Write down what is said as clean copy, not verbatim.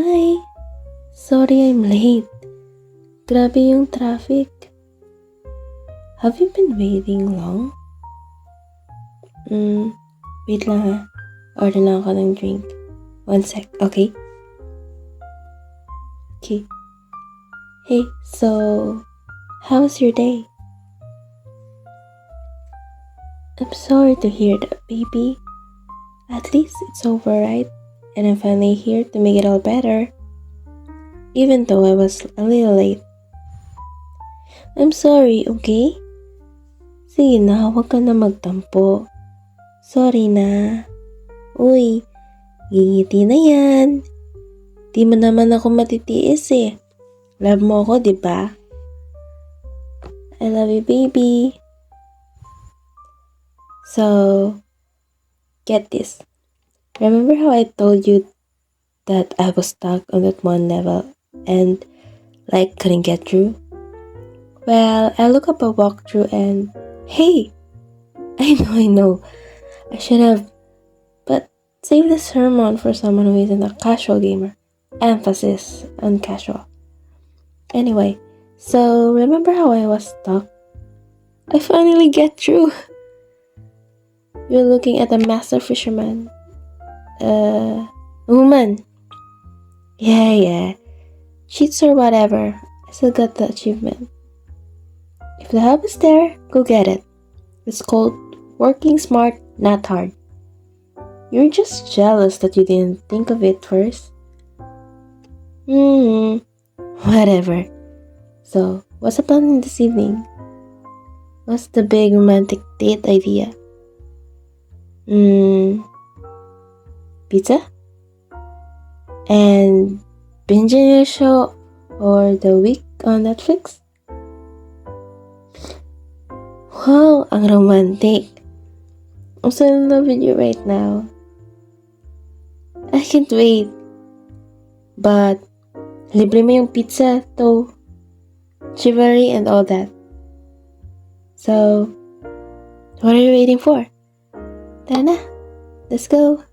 Hi! Sorry I'm late. Grabe yung traffic. Have you been waiting long? Wait lang ha. Order lang ako ng drink. 1 sec, okay? Okay. Hey, so, how was your day? I'm sorry to hear that, baby. At least it's over, right? And I'm finally here to make it all better. Even though I was a little late. I'm sorry, okay? Sige na, huwag ka na magtampo. Sorry na. Uy, gingiti na yan. Di mo naman ako matitiis eh. Love mo ako, di ba? I love you, baby. So, get this. Remember how I told you that I was stuck on that one level and like couldn't get through? Well, I look up a walkthrough and hey! I know. I should have, but save the sermon for someone who isn't a casual gamer. Emphasis on casual. Anyway, so remember how I was stuck? I finally get through. You're looking at a master fisherman. Woman. Yeah. Cheats or whatever. I still got the achievement. If the help is there, go get it. It's called working smart, not hard. You're just jealous that you didn't think of it first. Whatever. So, what's the plan this evening? What's the big romantic date idea? Pizza? And binging a show or The Week on Netflix? Wow, ang romantic. I'm so in love with you right now. I can't wait. But, libre mo yung pizza, though. Chivalry and all that. So, what are you waiting for? Tara na, let's go.